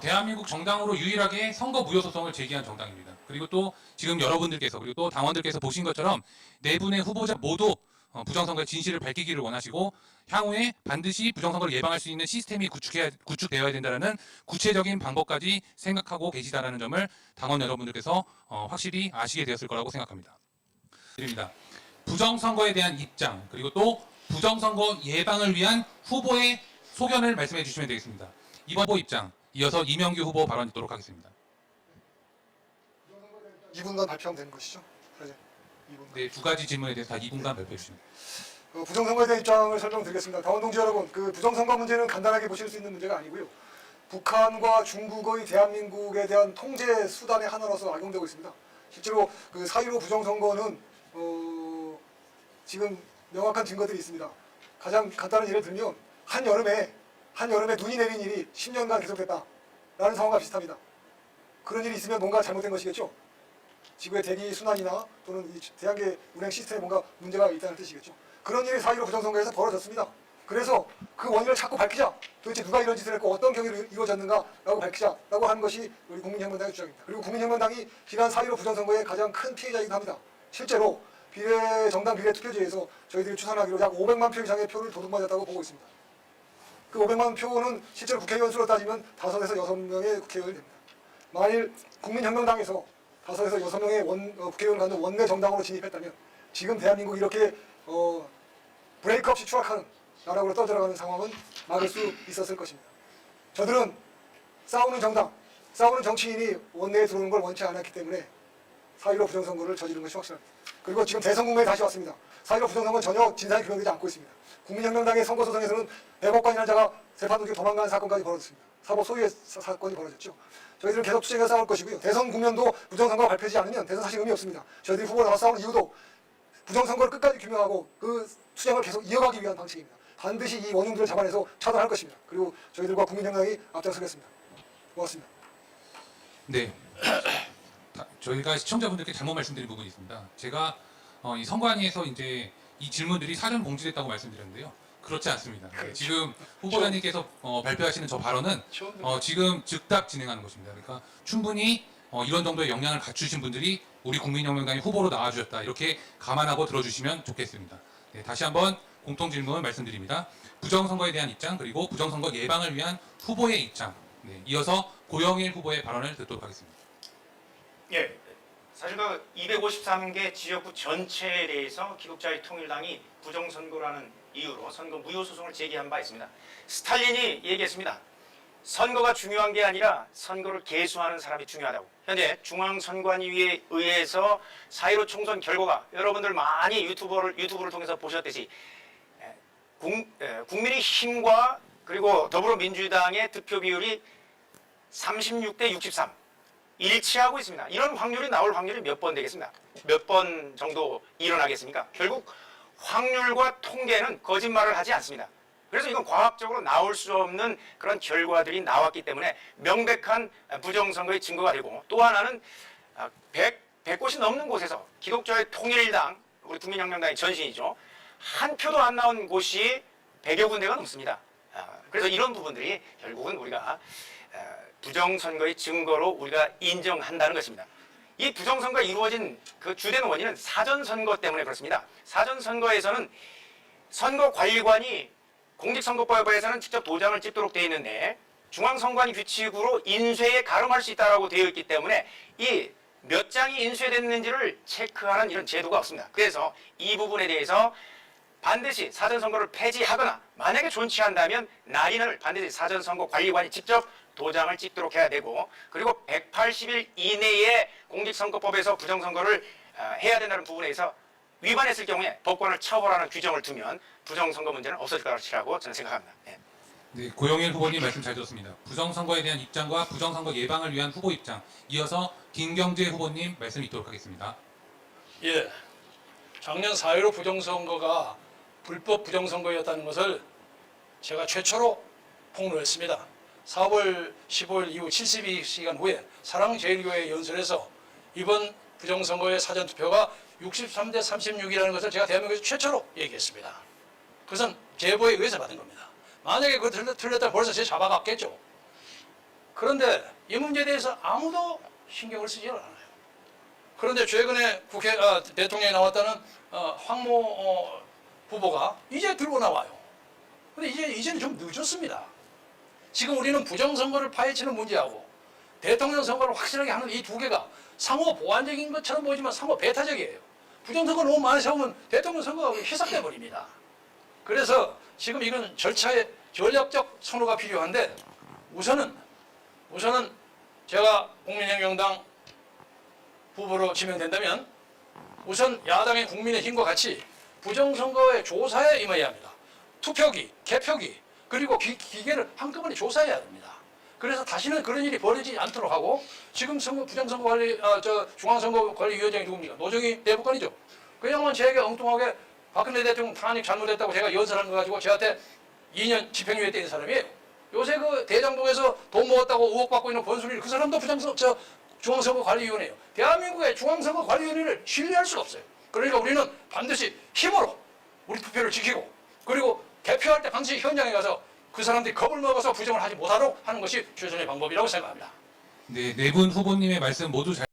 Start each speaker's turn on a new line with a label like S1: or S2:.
S1: 대한민국 정당으로 유일하게 선거 무효 소송을 제기한 정당입니다. 그리고 또 지금 여러분들께서 그리고 또 당원들께서 보신 것처럼 네 분의 후보자 모두 부정선거의 진실을 밝히기를 원하시고 향후에 반드시 부정선거를 예방할 수 있는 시스템이 구축되어야 된다는 구체적인 방법까지 생각하고 계시다는 점을 당원 여러분들께서 확실히 아시게 되었을 거라고 생각합니다. 드립니다. 부정선거에 대한 입장 그리고 또 부정선거 예방을 위한 후보의 소견을 말씀해 주시면 되겠습니다. 이번 후보 입장 이어서 이명규 후보 발언 있도록 하겠습니다.
S2: 2분간 발표하면 되는 것이죠. 사실 2분간.
S1: 네, 두 가지 질문에 대해서 다 2분간 발표해 주시면 됩니다.
S2: 부정선거에 대한 입장을 설명드리겠습니다. 당원 동지 여러분, 부정선거 문제는 간단하게 보실 수 있는 문제가 아니고요. 북한과 중국의 대한민국에 대한 통제 수단의 하나로서 악용되고 있습니다. 실제로 4.15 부정선거는 지금 명확한 증거들이 있습니다. 가장 간단한 예를 들면 한여름에 눈이 내린 일이 10년간 계속됐다라는 상황과 비슷합니다. 그런 일이 있으면 뭔가 잘못된 것이겠죠. 지구의 대기 순환이나 또는 이 대한계 운행 시스템에 뭔가 문제가 있다는 뜻이겠죠. 그런 일이 4.15 부정선거에서 벌어졌습니다. 그래서 그 원인을 자꾸 밝히자. 도대체 누가 이런 짓을 했고 어떤 경위로 이루어졌는가라고 밝히자라고 하는 것이 우리 국민혁명당의 주장입니다. 그리고 국민혁명당이 지난 4.15 부정선거의 가장 큰 피해자이기도 합니다. 실제로 정당 비례투표제에서 저희들이 추산하기로 약 500만 표 이상의 표를 도둑맞았다고 보고 있습니다. 그 500만 표는 실제로 국회의원 수로 따지면 5에서 6명의 국회의원이 됩니다. 만일 국민혁명당에서 5에서 6명의 국회의원 갖는 원내 정당으로 진입했다면 지금 대한민국이 이렇게 브레이크 없이 추락하는 나라로 떠들어가는 상황은 막을 수 있었을 것입니다. 저들은 싸우는 정치인이 원내에 들어오는 걸 원치 않았기 때문에 4.15 부정선거를 저지른 것이 확실합니다. 그리고 지금 대선 국면에 다시 왔습니다. 4.15 부정선거는 전혀 진상이 규명되지 않고 있습니다. 국민혁명당의 선거소송에서는 대법관이라는 자가 재판도 도망가는 사건까지 벌어졌습니다. 사법 소유의 사건이 벌어졌죠. 저희들은 계속 투쟁해서 싸울 것이고요. 대선 국면도 부정선거가 발표되지 않으면 대선 사실 의미 없습니다. 저희들이 후보로 나와 싸우는 이유도 부정선거를 끝까지 규명하고 그 투쟁을 계속 이어가기 위한 방식입니다. 반드시 이 원흉들을 잡아내서 차단할 것입니다. 그리고 저희들과 국민혁명이 앞장서겠습니다. 고맙습니다.
S1: 네, 저희가 시청자분들께 잘못 말씀드린 부분이 있습니다. 제가 이 선관위에서 이제 이 질문들이 사전 공지됐다고 말씀드렸는데요. 그렇지 않습니다. 네, 지금 후보자님께서 발표하시는 저 발언은 지금 즉답 진행하는 것입니다. 그러니까 충분히 이런 정도의 역량을 갖추신 분들이 우리 국민혁명당의 후보로 나와주셨다. 이렇게 감안하고 들어주시면 좋겠습니다. 네, 다시 한번 공통 질문 말씀드립니다. 부정선거에 대한 입장 그리고 부정선거 예방을 위한 후보의 입장. 네, 이어서 고영일 후보의 발언을 듣도록 하겠습니다.
S3: 예, 사실 그 253개 지역구 전체에 대해서 기독자의 통일당이 부정선거라는 이유로 선거 무효 소송을 제기한 바 있습니다. 스탈린이 얘기했습니다. 선거가 중요한 게 아니라 선거를 개수하는 사람이 중요하다고. 현재 중앙선관위에 의해서 4.15 총선 결과가 여러분들 많이 유튜브를 통해서 보셨듯이 국민의힘과 그리고 더불어민주당의 득표 비율이 36대 63 일치하고 있습니다. 이런 확률이 나올 확률이 몇 번 되겠습니까? 몇 번 정도 일어나겠습니까? 결국 확률과 통계는 거짓말을 하지 않습니다. 그래서 이건 과학적으로 나올 수 없는 그런 결과들이 나왔기 때문에 명백한 부정선거의 증거가 되고, 또 하나는 100곳이 넘는 곳에서 기독자의 통일당, 우리 국민혁명당의 전신이죠. 한 표도 안 나온 곳이 100여 군데가 넘습니다. 그래서 이런 부분들이 결국은 우리가 부정선거의 증거로 우리가 인정한다는 것입니다. 이 부정선거가 이루어진 그 주된 원인은 사전선거 때문에 그렇습니다. 사전선거에서는 선거관리관이 공직선거법에서는 직접 도장을 찍도록 되어 있는데 중앙선관위 규칙으로 인쇄에 가름할 수 있다고 되어 있기 때문에 이 몇 장이 인쇄됐는지를 체크하는 이런 제도가 없습니다. 그래서 이 부분에 대해서 반드시 사전선거를 폐지하거나 만약에 존치한다면 날인을 반드시 사전선거관리관이 직접 도장을 찍도록 해야 되고, 그리고 180일 이내에 공직선거법에서 부정선거를 해야 된다는 부분에서 위반했을 경우에 법관을 처벌하는 규정을 두면 부정선거 문제는 없어질 것이라고 저는 생각합니다. 네.
S1: 네, 고영일 후보님 말씀 잘 들었습니다. 부정선거에 대한 입장과 부정선거 예방을 위한 후보 입장, 이어서 김경재 후보님 말씀 있도록 하겠습니다.
S4: 예, 작년 4.15 부정선거가 불법 부정선거였다는 것을 제가 최초로 폭로했습니다. 4월 15일 이후 72시간 후에 사랑제일교회 연설에서 이번 부정선거의 사전투표가 63대 36이라는 것을 제가 대한민국에서 최초로 얘기했습니다. 그것은 제보에 의해서 받은 겁니다. 만약에 그거 틀렸다면 벌써 제 잡아갔겠죠. 그런데 이 문제에 대해서 아무도 신경을 쓰지 않아요. 그런데 최근에 대통령이 나왔다는 황모 후보가 이제 들고 나와요. 근데 이제는 좀 늦었습니다. 지금 우리는 부정선거를 파헤치는 문제하고 대통령 선거를 확실하게 하는 이 두 개가 상호 보완적인 것처럼 보이지만 상호 배타적이에요. 부정선거 너무 많이 세우면 대통령 선거가 희석돼 버립니다. 그래서 지금 이건 절차의 전략적 선호가 필요한데 우선은 제가 국민혁명당 후보로 지명된다면 우선 야당의 국민의힘과 같이 부정선거의 조사에 임해야 합니다. 투표기, 개표기, 그리고 기계를 한꺼번에 조사해야 됩니다. 그래서 다시는 그런 일이 벌어지지 않도록 하고 지금 부정선거관리 중앙선거관리위원장이 누굽니까? 노정희 대법관이죠. 그 양반 제게 엉뚱하게 박근혜 대통령 탄핵 잘못했다고 제가 연설한 거 가지고 저한테 2년 집행유예 때린 사람이에요. 요새 그 대장동에서 돈 모았다고 의혹받고 있는 권순일 그 사람도 중앙선거관리위원회예요. 대한민국의 중앙선거관리위원회를 신뢰할 수가 없어요. 그러니까 우리는 반드시 힘으로 우리 투표를 지키고 그리고 개표할 때 반드시 현장에 가서 그 사람들이 겁을 먹어서 부정을 하지 못하도록 하는 것이 최선의 방법이라고 생각합니다.
S1: 네, 네 분 후보님의 말씀 모두 잘